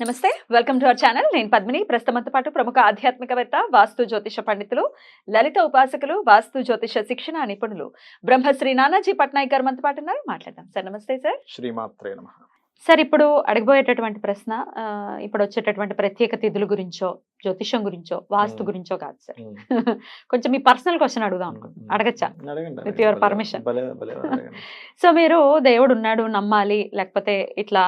నమస్తే, welcome to our channel. నేను పద్మిని. ప్రస్తుతంతో పాటు ప్రముఖ ఆధ్యాత్మికవేత్త, వాస్తు జ్యోతిష పండితులు, లలిత ఉపాసకులు, వాస్తు జ్యోతిష శిక్షణ నిపుణులు బ్రహ్మశ్రీ నానాజీ పట్నాయక్ గారు మనతో పాటు ఉన్నారు. మాట్లాడదాం సార్. నమస్తే సార్. శ్రీమాత్రే నమః. సార్, ఇప్పుడు అడగబోయేటటువంటి ప్రశ్న ఇప్పుడు వచ్చేటటువంటి ప్రత్యేక తిథుల గురించో, జ్యోతిషం గురించో, వాస్తు గురించో కాదు సార్. కొంచెం మీ పర్సనల్ క్వశ్చన్ అడుగుదాం అనుకుంటున్నాను. అడగచ్చా? With your permission. సో మీరు దేవుడు ఉన్నాడు నమ్మాలి, లేకపోతే ఇట్లా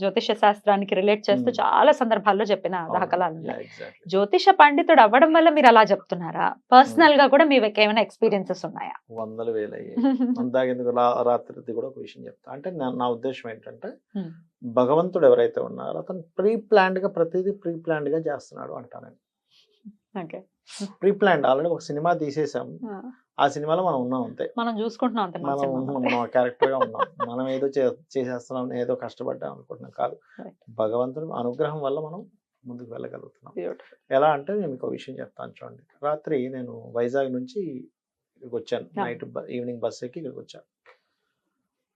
జ్యోతిష శాస్త్రానికి రిలేట్ చేస్తూ చాలా సందర్భాల్లో చెప్పిన దాఖలాలు ఉన్నాయి. జ్యోతిష పండితుడు అవ్వడం వల్ల మీరు అలా చెప్తున్నారా? పర్సనల్ గా కూడా మీకు ఏమైనా ఎక్స్పీరియన్సెస్ ఉన్నాయా? వందల వేలు అందాకెందుకు రాత్రి కూడా ఒక విషయం చెప్తా. అంటే నా ఉద్దేశం ఏంటంటే, భగవంతుడు ఎవరైతే ఉన్నారో అతను ప్రీ ప్లాన్డ్ గా ప్రతిదీ ప్రీ ప్లాన్డ్ గా చేస్తున్నాడు అంటాను. ప్రీ ప్లాన్డ్ ఆల్రెడీ ఒక సినిమా తీసేసాం, ఆ సినిమాలో మనం ఉన్నాం అంతే, మనం చూసుకుంటున్నాం అంతే, మనం క్యారెక్టర్ గా ఉన్నాం. మనం ఏదో చేసేస్తున్నాం, ఏదో కష్టపడ్డాం అనుకుంటున్నాం కాదు. భగవంతుడు అనుగ్రహం వల్ల మనం ముందుకు వెళ్ళగలుగుతున్నాం. ఎలా అంటే నేను మీకు ఒక విషయం చెప్తాను చూడండి. రాత్రి నేను వైజాగ్ నుంచి ఇక్కడికి వచ్చాను, నైట్ ఈవినింగ్ బస్ ఎక్కి ఇక్కడికి వచ్చాను.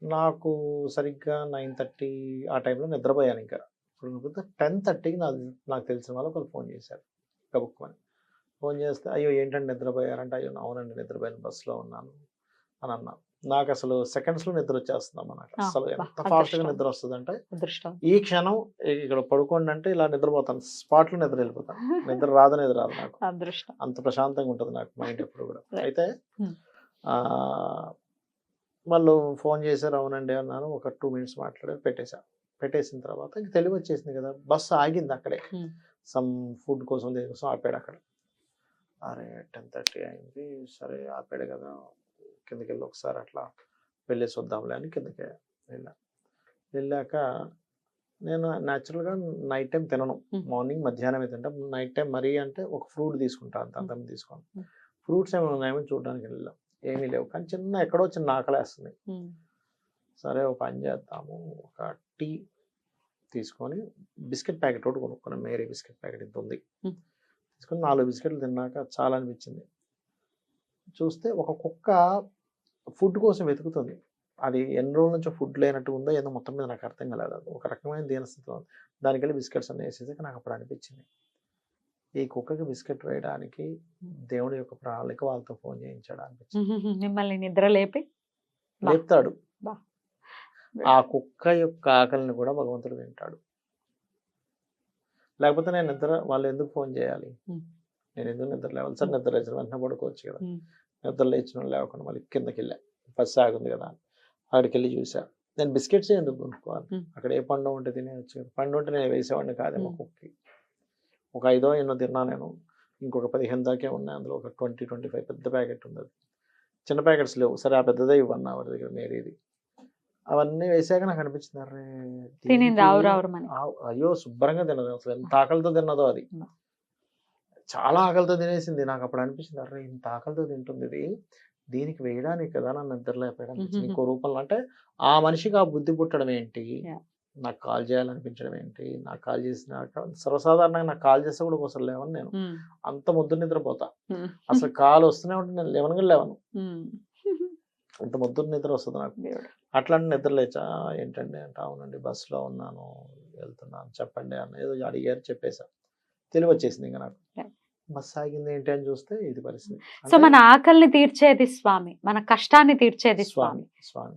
నాకు సరిగ్గా 9:30 ఆ టైంలో నిద్రపోయాను. ఇంకా ఇప్పుడు 10:30కి నాకు తెలిసిన వాళ్ళు ఒకరు ఫోన్ చేశారు. కబుక్కుమని ఫోన్ చేస్తే, అయ్యో ఏంటంటే నిద్రపోయారంటే, అయ్యో అవునండి నిద్రపోయాను, బస్సులో ఉన్నాను అని అన్నాను. నాకు అసలు సెకండ్స్లో నిద్ర వచ్చేస్తుందమ్మా. నాకు అసలు ఎంత ఫాస్ట్గా నిద్ర వస్తుందంటే, ఈ క్షణం ఇక్కడ పడుకోండి అంటే ఇలా నిద్రపోతాను, స్పాట్లో నిద్ర వెళ్ళిపోతాను. నిద్ర రాదు నాకు, అంత ప్రశాంతంగా ఉంటుంది నాకు మైండ్ ఎప్పుడు కూడా. అయితే వాళ్ళు ఫోన్ చేశారు, అవునండి అన్నాను. ఒక 2 minutes మాట్లాడి పెట్టేసిన తర్వాత ఇంక తెలివి వచ్చేసింది కదా. బస్సు ఆగింది అక్కడే, సమ్ ఫుడ్ కోసం దేనికోసం ఆపాడు అక్కడ. అరే 10:30 అయింది, సరే ఆపాడు కదా, కిందకి వెళ్ళి ఒకసారి అట్లా వెళ్ళేసి వద్దాంలే అని కిందకి వెళ్ళాక, నేను న్యాచురల్గా నైట్ టైం తినను, మార్నింగ్ మధ్యాహ్నమే తింటాం. నైట్ టైం మరీ అంటే ఒక ఫ్రూట్ తీసుకుంటాను, అంత తీసుకోను. ఫ్రూట్స్ ఏమైనా ఉన్నాయేమో చూడడానికి వెళ్ళాం, ఏమీ లేవు. కానీ ఎక్కడో చిన్న ఆకలేస్తుంది. సరే ఒక పని చేద్దాము, ఒక టీ తీసుకొని బిస్కెట్ ప్యాకెట్ ఒకటి కొనుక్కున్నాను. మేరీ బిస్కెట్ ప్యాకెట్ ఇంత ఉంది, తీసుకొని 4 బిస్కెట్లు తిన్నాక చాలా అనిపించింది. చూస్తే ఒక కుక్క ఫుడ్ కోసం వెతుకుతుంది. అది ఎన్ని రోజుల నుంచో ఫుడ్ లేనట్టు ఉందో ఏదో, మొత్తం మీద నాకు అర్థం కాలేదు. అది ఒక రకమైన దీనస్థితిలో ఉంది. దానికి వెళ్ళి బిస్కెట్స్ అన్నీ వేసేసాక నాకు అప్పుడు అనిపించింది, ఈ కుక్కకి బిస్కెట్ వేయడానికి దేవుడి యొక్క ప్రణాళిక వాళ్ళతో ఫోన్ చేయించాడు అనిపించింది. మిమ్మల్ని నిద్ర లేపుతాడు. ఆ కుక్క యొక్క ఆకలిని కూడా భగవంతుడు వింటాడు. లేకపోతే వాళ్ళు ఎందుకు ఫోన్ చేయాలి? నేను ఎందుకు నిద్ర లేవాలి? సార్ నిద్ర లేచిన వెంటనే పడుకోవచ్చు కదా. నిద్ర లేచిన లేకుండా మళ్ళీ కిందకి వెళ్ళా, బస్సు ఆగుంది కదా, అక్కడికి వెళ్ళి చూసా. నేను బిస్కెట్స్ ఎందుకు కొనుక్కోవాలి? అక్కడ ఏ పండు ఉంటే తినేవచ్చు కదా. పండు ఉంటే నేను వేసేవాడిని కాదేమో కుక్కకి. ఒక 5 ఎన్నో తిన్నా నేను, ఇంకొక 15 దాకే ఉన్నాయి. అందులో ఒక 20-25 పెద్ద ప్యాకెట్ ఉంది. చిన్న ప్యాకెట్స్ లేవు. సరే ఆ పెద్దదే ఇవ్వన్నా వాడి దగ్గర, మేరీది. అవన్నీ వేసాక నాకు అనిపించింది, అరే అయ్యో శుభ్రంగా తినదు. అసలు ఎంత ఆకలితో తిన్నదో అది, చాలా ఆకలితో తినేసింది. నాకు అప్పుడు అనిపించింది, అరే ఇంత ఆకలితో తింటుంది ఇది, దీనికి వేయడానికి కదా నన్ను నిద్రలేపడం. ఇంకో రూపంలో అంటే ఆ మనిషికి ఆ బుద్ధి పుట్టడం ఏంటి, నాకు కాల్ చేయాలనిపించడం ఏంటి, నాకు కాల్ చేసిన సర్వసాధారణంగా నాకు కాల్ చేస్తే కూడా ఒకసారి లేవను. నేను అంత ముద్దు నిద్రపోతా. అసలు కాల్ వస్తూనే ఉంటే నేను లేవను. అంత ముద్దు నిద్ర వస్తుంది నాకు. అట్లాంటి నిద్ర లేచా, ఏంటండి అంటే, అవునండి బస్సులో ఉన్నాను, వెళ్తున్నాను, చెప్పండి అన్న. ఏదో అడిగారు, చెప్పేసా. తెలివి వచ్చేసింది ఇంకా నాకు. బస్సు ఆగింది ఏంటి అని చూస్తే ఇది పరిస్థితి. సో మన ఆకలిని తీర్చేది స్వామి, మన కష్టాన్ని తీర్చేది స్వామి.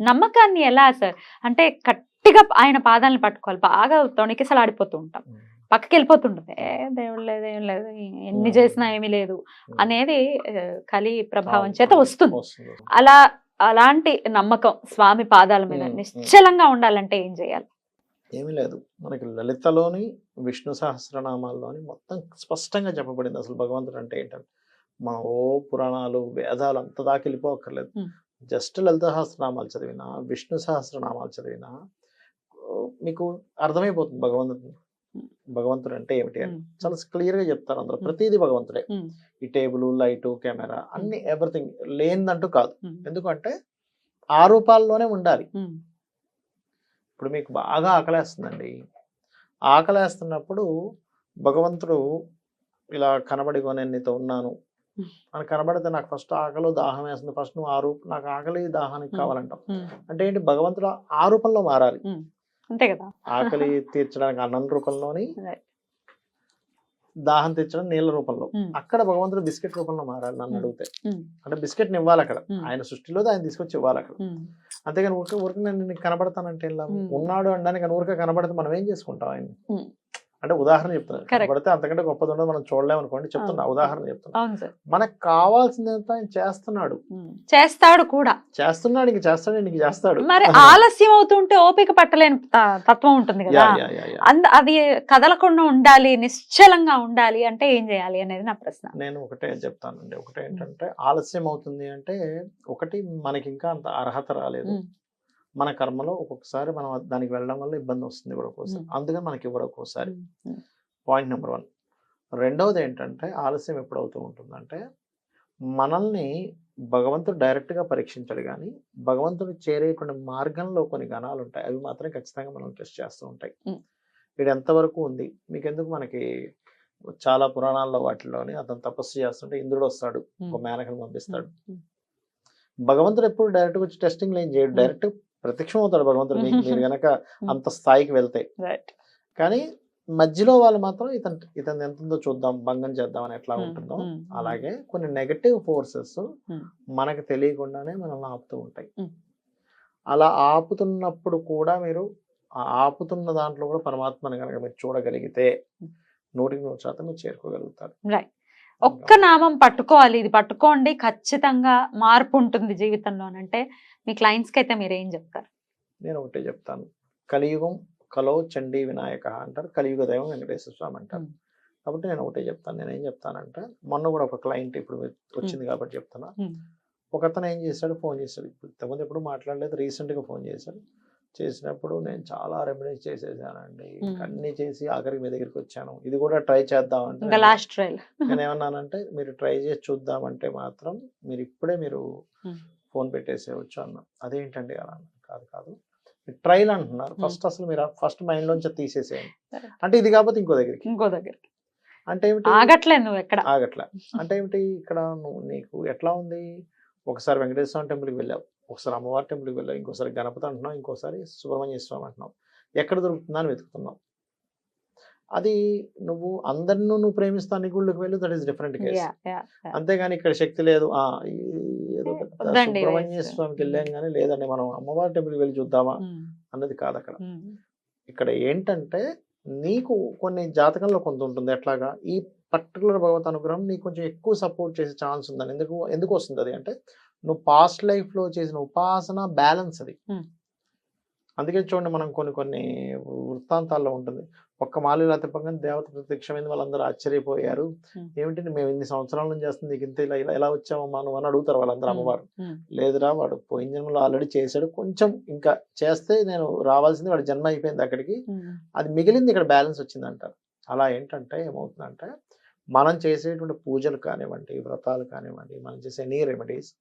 నమ్మకాన్ని ఎలా సార్ అంటే గట్టిగా ఆయన పాదాలను పట్టుకోవాలి. బాగా తొణికిసలాడిపోతూ ఉంటాం, పక్కకి వెళ్ళిపోతుంటుంది, దేవుడు లేదు ఏం లేదు, ఎన్ని చేసినా ఏమీ లేదు అనేది కలి ప్రభావం చేత వస్తుంది. అలాంటి నమ్మకం స్వామి పాదాల మీద నిశ్చలంగా ఉండాలంటే ఏం చేయాలి? ఏమీ లేదు. మనకి లలితలోని విష్ణు సహస్రనామాల్లోని మొత్తం స్పష్టంగా చెప్పబడింది అసలు భగవంతుడు అంటే ఏంటని. మన పురాణాలు వేదాలు అంత దాకా వెళ్ళిపోక్కర్లేదు. జస్ట్ లలిత సహస్రనామాలు చదివినా, విష్ణు సహస్రనామాలు చదివినా మీకు అర్థమైపోతుంది భగవంతుడు అంటే ఏమిటి అని. చాలా క్లియర్ గా చెప్తారు అందులో. ప్రతిదీ భగవంతుడే. ఈ టేబుల్, లైటు, కెమెరా అన్ని ఎవ్రీథింగ్ లేనిదంటూ కాదు. ఎందుకంటే ఆ రూపాల్లోనే ఉండాలి. ఇప్పుడు మీకు బాగా ఆకలేస్తుందండి, ఆకలేస్తున్నప్పుడు భగవంతుడు ఇలా కనబడిగో నేను నీతో ఉన్నాను అని కనబడితే, నాకు ఫస్ట్ ఆకలి దాహం వేస్తుంది. ఫస్ట్ నువ్వు నాకు ఆకలి దాహానికి కావాలంటావు. అంటే ఏంటి? భగవంతుడు ఆ రూపంలో మారాలి. అంతే కదా. ఆకలి తీర్చడానికి అన్నం రూపంలోని, Right. దాహం తీర్చడం నీళ్ళ రూపంలో. Hmm. అక్కడ భగవంతుడు బిస్కెట్ రూపంలో మారాలి నన్ను అడిగితే. Hmm. అంటే బిస్కెట్ ని ఇవ్వాలి అక్కడ, Hmm. ఆయన సృష్టిలో ఆయన తీసుకొచ్చి ఇవ్వాలి అక్కడ. Hmm. అంతేగాని ఊరికే ఊరికి నేను నీకు కనబడతానంటే ఏం లాభం? Hmm. ఉన్నాడు అనడానికి ఊరికే కనబడితే మనం ఏం చేసుకుంటాం ఆయన? Hmm. అంటే ఉదాహరణ చెప్తున్నాను, Correct. కనబడితే అంతకంటే గొప్పది ఉండదు మనం చూడలేము అనుకోండి, చెప్తున్నా ఉదాహరణ చెప్తున్నా. అవును సార్. మనకు కావాల్సిందంతా ఆయన చేస్తున్నాడు, చేస్తాడు కూడా. చేస్తున్నాడు, ఇంక చేస్తాడు, ఇంక చేస్తాడు. మరి ఆలస్యం అవుతుంటే ఓపిక పట్టలేని తత్వం ఉంటుంది కదా. అది కదలకుండా ఉండాలి, నిశ్చలంగా ఉండాలి అంటే ఏం చేయాలి అనేది నా ప్రశ్న. నేను ఒకటే చెప్తానండి, ఒకటే ఏంటంటే ఆలస్యం అవుతుంది అంటే ఒకటి మనకి ఇంకా అంత అర్హత రాలేదు. మన కర్మలో ఒక్కొక్కసారి మనం దానికి వెళ్ళడం వల్ల ఇబ్బంది వస్తుంది కూడా ఒక్కోసారి, అందుకని మనకి ఇవ్వడం ఒక్కోసారి. Point number 1. రెండవది ఏంటంటే ఆలస్యం ఎప్పుడవుతూ ఉంటుందంటే మనల్ని భగవంతుడు డైరెక్ట్గా పరీక్షించడు, కానీ భగవంతుడు చేరేటువంటి మార్గంలో కొన్ని గణాలు ఉంటాయి, అవి మాత్రం ఖచ్చితంగా మనం టెస్ట్ చేస్తూ ఉంటాయి. ఇది ఎంతవరకు ఉంది మీకెందుకు, మనకి చాలా పురాణాల్లో వాటిలోని అతను తపస్సు చేస్తుంటే ఇంద్రుడు వస్తాడు, ఒక మేనకను పంపిస్తాడు. భగవంతుడు ఎప్పుడు డైరెక్ట్ వచ్చి టెస్టింగ్ ఏం చేయడు, డైరెక్ట్ ప్రత్యక్షం అవుతాడు భగవంతుడు మీరు గనక అంత స్థాయికి వెళ్తే. కానీ మధ్యలో వాళ్ళు మాత్రం ఇతను ఎంత ఉందో చూద్దాం, భంగం చేద్దాం అని ఎట్లా ఉంటుందో అలాగే కొన్ని నెగటివ్ ఫోర్సెస్ మనకు తెలియకుండానే మనల్ని ఆపుతూ ఉంటాయి. అలా ఆపుతున్నప్పుడు కూడా మీరు ఆపుతున్న దాంట్లో కూడా పరమాత్మని కనుక మీరు చూడగలిగితే 100% మీరు చేరుకోగలుగుతారు. ఒక్క నామం పట్టుకోవాలి, ఇది పట్టుకోండి ఖచ్చితంగా మార్పు ఉంటుంది జీవితంలో అంటే మీ క్లయింట్స్కి అయితే మీరు ఏం చెప్తారు? నేను ఒకటే చెప్తాను, కలియుగం కలో చండీ వినాయక అంటారు, కలియుగ దైవం వెంకటేశ్వర స్వామి అంటారు. కాబట్టి నేను ఒకటే చెప్తాను, నేను ఏం చెప్తానంటే మొన్న కూడా ఒక క్లయింట్ ఇప్పుడు వచ్చింది కాబట్టి చెప్తున్నా. ఒక అతను ఏం చేశాడు, ఫోన్ చేశాడు, ఇంతకుముందు ఎప్పుడు మాట్లాడలేదు, రీసెంట్గా ఫోన్ చేశాడు. చేసినప్పుడు నేను చాలా రెమెడీస్ చేసేసానండి, అన్ని చేసి ఆఖరికి మీ దగ్గరికి వచ్చాను, ఇది కూడా ట్రై చేద్దామంటే లాస్ట్ ట్రైల్ నేను ఏమన్నానంటే మీరు ట్రై చేసి చూద్దామంటే మాత్రం మీరు ఇప్పుడే మీరు ఫోన్ పెట్టేసేయచ్చు అన్నా. అదేంటండి అలా కాదు ట్రైల్ అంటున్నారు, ఫస్ట్ అసలు మీరు ఫస్ట్ మైండ్ లోంచి తీసేసేయండి. అంటే ఇది కాకపోతే ఇంకో దగ్గరికి అంటే ఏమిటి, ఆగట్లే నువ్వు ఎక్కడ ఆగట్లే అంటే ఏమిటి, ఇక్కడ నువ్వు నీకు ఎట్లా ఉంది, ఒకసారి వెంకటేశ్వర స్వామి టెంపుల్కి వెళ్ళావు, ఒకసారి అమ్మవారి టెంపుల్కి వెళ్ళావు, ఇంకోసారి గణపతి అంటున్నావు, ఇంకోసారి సుబ్రహ్మణ్య స్వామి అంటున్నావు, ఎక్కడ దొరుకుతుందా అని వెతుకుతున్నావు. అది నువ్వు అందరినూ నువ్వు ప్రేమిస్తా నీ గుళ్ళకి వెళ్ళి, దట్ ఈస్ డిఫరెంట్ కేస్. అంతేగాని ఇక్కడ శక్తి లేదు, ఏదో సుబ్రహ్మణ్య స్వామికి వెళ్ళాం కానీ లేదండి మనం అమ్మవారి టెంపుల్కి వెళ్ళి చూద్దామా అన్నది కాదు అక్కడ. ఇక్కడ ఏంటంటే నీకు కొన్ని జాతకంలో కొంత ఉంటుంది, ఎట్లాగా ఈ పర్టికులర్ భగవత్ అనుగ్రహం నీకు కొంచెం ఎక్కువ సపోర్ట్ చేసే ఛాన్స్ ఉందని. ఎందుకు వస్తుంది అది అంటే నువ్వు పాస్ట్ లైఫ్ లో చేసిన ఉపాసన బ్యాలెన్స్ అది. అందుకే చూడండి మనం కొన్ని వృత్తాంతాల్లో ఉంటుంది, ఒక్క మాలిలా తిప్పగానే దేవత ప్రత్యక్షమైంది, వాళ్ళందరూ ఆశ్చర్యపోయారు, ఏమిటి మేము ఇన్ని సంవత్సరాల నుంచి చేస్తుంది, నీకు ఇంత ఇలా వచ్చామమ్మా నువ్వు అని అడుగుతారు వాళ్ళందరూ అమ్మవారు. లేదురా వాడు పోయిన జన్మలో ఆల్రెడీ చేశాడు, కొంచెం ఇంకా చేస్తే నేను రావాల్సింది, వాడి జన్మ అయిపోయింది అక్కడికి, అది మిగిలింది ఇక్కడ బ్యాలెన్స్ వచ్చింది అంటారు. అలా ఏంటంటే ఏమవుతుందంటే మనం చేసేటువంటి పూజలు కానివ్వండి, వ్రతాలు కానివ్వండి, మనం చేసే ఎనీ రెమెడీస్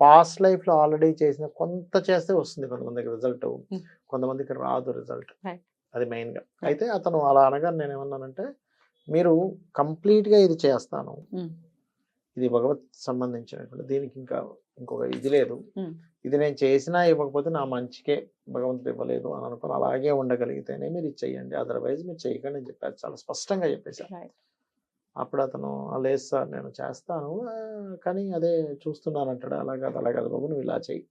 పాస్ట్ లైఫ్ లో ఆల్రెడీ చేసిన కొంత చేస్తే వస్తుంది కొంతమందికి రిజల్ట్, కొంతమందికి రాదు రిజల్ట్, అది మెయిన్ గా. అయితే అతను అలా అనగా నేను ఏమన్నానంటే మీరు కంప్లీట్ గా ఇది చేస్తాను, ఇది భగవత్ సంబంధించినటువంటి, దీనికి ఇంకొక ఇది లేదు, ఇది నేను చేసినా ఇవ్వకపోతే నా మంచికే భగవంతుడు ఇవ్వలేదు అని అనుకుని అలాగే ఉండగలిగితేనే మీరు ఇది చెయ్యండి, అదర్వైజ్ మీరు చేయకండి అని చెప్పారు, చాలా స్పష్టంగా చెప్పేశారు. అప్పుడు అతను లేదు సార్ నేను చేస్తాను కానీ అదే చూస్తున్నాను అంటాడు. అలా కాదు బాబు నువ్వు ఇలా చెయ్యి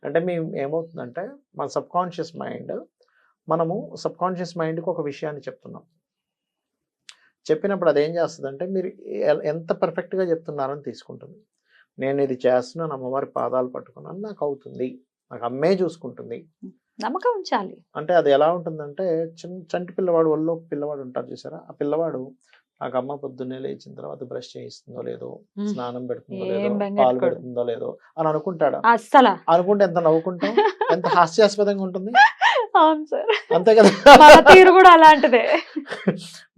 అంటే మేము ఏమవుతుందంటే మన సబ్ కాన్షియస్ మైండ్కి ఒక విషయాన్ని చెప్తున్నాం, చెప్పినప్పుడు అదేం చేస్తుందంటే మీరు ఎంత పర్ఫెక్ట్గా చెప్తున్నారని తీసుకుంటుంది. నేను ఇది చేస్తున్నాను, అమ్మవారి పాదాలు పట్టుకున్నాను, నాకు అవుతుంది, నాకు అమ్మే చూసుకుంటుంది, నమ్మకం ఉంచాలి. అంటే అది ఎలా ఉంటుందంటే చంటి పిల్లవాడు ఒళ్ళో పిల్లవాడు ఉంటారు చూసారా, ఆ పిల్లవాడు నాకు అమ్మ పొద్దున్నే లేచిన తర్వాత బ్రష్ చేయిస్తుందో లేదో, స్నానం పెడుతుందో లేదో, పాలు పెడుతుందో లేదో అని అనుకుంటాడు. అసలు అనుకుంటే ఎంత నవ్వుకుంటాం, ఎంత హాస్యాస్పదంగా ఉంటుంది. అంతే కదా, తీరు కూడా అలాంటిదే.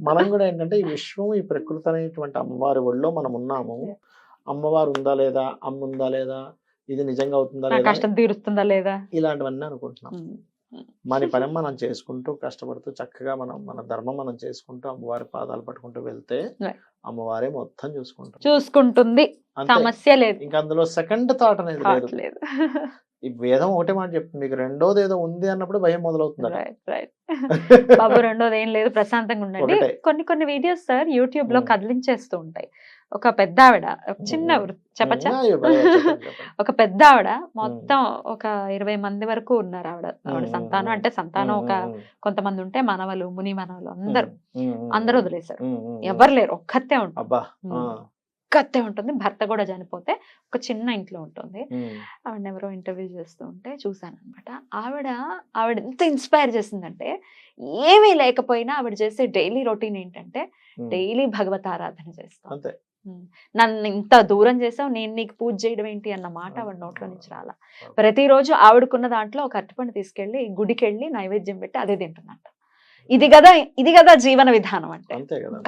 మనం కూడా ఏంటంటే ఈ విశ్వం, ఈ ప్రకృతి అనేటువంటి అమ్మవారి ఒళ్ళో మనం ఉన్నాము, అమ్మవారు ఉందా లేదా, అమ్మ ఉందా లేదా, ఇది నిజంగా అవుతుందా లేదా, కష్టం తీరుస్తుందా లేదా, ఇలాంటివన్నీ అనుకుంటున్నాం. మన పని మనం చేసుకుంటూ కష్టపడుతూ చక్కగా మన ధర్మం మనం చేసుకుంటూ అమ్మవారి పాదాలు పట్టుకుంటూ వెళ్తే అమ్మవారే మొత్తం చూసుకుంటుంది, సమస్య లేదు. ఇంకా అందులో సెకండ్ థాట్ అనేది లేదు. ఈ వేదం ఒకటే మాట చెప్తుంది, మీకు రెండోది ఏదో ఉంది అన్నప్పుడు భయం మొదలవుతుంది. రైట్ బాబు రెండోది ఏం లేదు, ప్రశాంతంగా ఉండండి. ఒకటే. కొన్ని వీడియోస్ సార్ యూట్యూబ్ లో కదిలించేస్తూ ఉంటాయి. ఒక పెద్ద ఆవిడ, ఒక చిన్న చెప్పచ్చా, ఒక పెద్ద ఆవిడ మొత్తం ఒక 20 మంది వరకు ఉన్నారు. ఆవిడ సంతానం, అంటే సంతానం ఒక కొంతమంది ఉంటే మనవలు, ముని మనవలు అందరూ వదిలేశారు. ఎవరు లేరు, ఒక్కతే ఉంటుంది. ఒక్కతే ఉంటుంది. భర్త కూడా చనిపోతే ఒక చిన్న ఇంట్లో ఉంటుంది. ఆవిడ ఎవరో ఇంటర్వ్యూ చేస్తూ ఉంటే చూసాను అనమాట. ఆవిడ ఎంత ఇన్స్పైర్ చేసిందంటే, ఏమీ లేకపోయినా ఆవిడ చేసే డైలీ రొటీన్ ఏంటంటే డైలీ భగవత్ ఆరాధన చేస్తాం. నన్ను ఇంత దూరం చేసావు, నేను నీకు పూజ చేయడం ఏంటి అన్న మాట ఆవిడ నోట్లో నుంచి రాలా. ప్రతిరోజు ఆవిడకున్న దాంట్లో ఒక అరటిపండు తీసుకెళ్లి గుడికి వెళ్ళి నైవేద్యం పెట్టి అదే తింటున్నట్ట. ఇది కదా జీవన విధానం అంటే.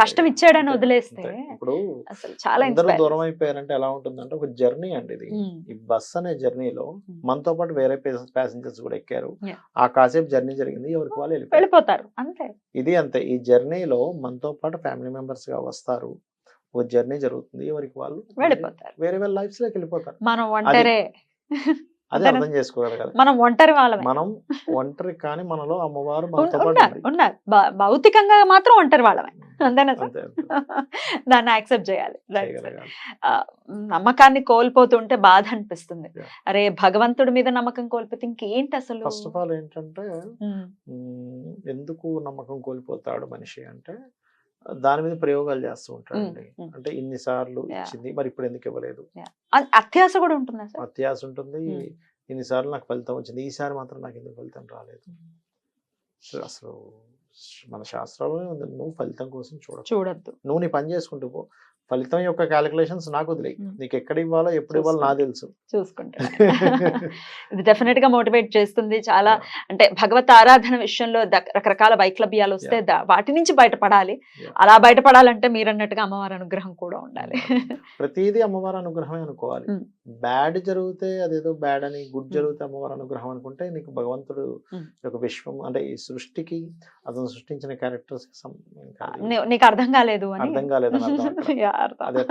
కష్టం ఇచ్చాడని వదిలేస్తే ఇప్పుడు అసలు చాలా దూరం అయిపోయారంటే ఎలా ఉంటుందంటే, ఒక జర్నీ అండి ఇది. ఈ బస్ అనే జర్నీలో మనతో పాటు వేరే ప్యాసింజర్స్ కూడా ఎక్కారు. ఆ కాసేపు జర్నీ జరిగింది, ఎవరికి వాళ్ళు వెళ్ళిపోతారు అంతే. ఇది అంతే. ఈ జర్నీలో మనతో పాటు ఫ్యామిలీ మెంబర్స్ గా వస్తారు, ఒక జర్నీ జరుగుతుంది, ఎవరికి వాళ్ళు వెళ్ళిపోతారు, వేరే వేరే లైఫ్స్ లోకి వెళ్ళిపోతారు. మనం ఒంటరే, అదే అర్థం చేసుకోగలగాలి. మనం ఒంటరి వాళ్ళమే. మనం ఒంటరి, కానీ మనలో అమ్మవారు ఉన్నారు. భౌతికంగా మాత్రం ఒంటరి వాళ్ళమే, అంతేనా? దాన్ని యాక్సెప్ట్ చేయాలి. నమ్మకాన్ని కోల్పోతుంటే బాధ అనిపిస్తుంది. అరే భగవంతుడి మీద నమ్మకం కోల్పోతే ఇంకేంటి అసలు? ఫస్ట్ ఆఫ్ ఆల్ ఏంటంటే, ఎందుకు నమ్మకం కోల్పోతాడు మనిషి అంటే, దాని మీద ప్రయోగాలు చేస్తూ ఉంటాడండి. అంటే ఇన్నిసార్లు ఇచ్చింది, మరి ఇప్పుడు ఎందుకు ఇవ్వలేదు, అత్యాశ కూడా ఉంటుంది. అత్యాశ ఉంటుంది. ఇన్నిసార్లు నాకు ఫలితం వచ్చింది, ఈసారి మాత్రం నాకు ఎందుకు ఫలితం రాలేదు. అసలు మన శాస్త్రాల్లోనే ఉంది, నువ్వు ఫలితం కోసం చూడద్దు, నువ్వు నీ పని చేసుకుంటూ పో. ఫలితం యొక్క క్యాలిక్యులేషన్స్ నాకు వదిలేయి, నీకు ఎక్కడ ఇవ్వాలో ఎప్పుడు ఇవ్వాలో నాకు తెలుసు, చూసుకుంటా. ఇది డెఫినెట్ గా మోటివేట్ చేస్తుంది చాలా. అంటే భగవత్ ఆరాధన విషయంలో రకరకాల వైక్లభ్యాలు వస్తే వాటి నుంచి బయటపడాలి. అలా బయటపడాలంటే మీరు అన్నట్టుగా అమ్మవారి అనుగ్రహం కూడా ఉండాలి. ప్రతిదీ అమ్మవారి అనుగ్రహమే అనుకోవాలి. బ్యాడ్ జరిగితే అదేదో బ్యాడ్ అని, గుడ్ జరిగితే అమ్మవారి అనుగ్రహం అనుకుంటే నీకు భగవంతుడు ఒక విశ్వం, అంటే ఈ సృష్టికి అతను సృష్టించిన క్యారెక్టర్స్ నీకు అర్థం కాలేదు అర్థం కాలేదు.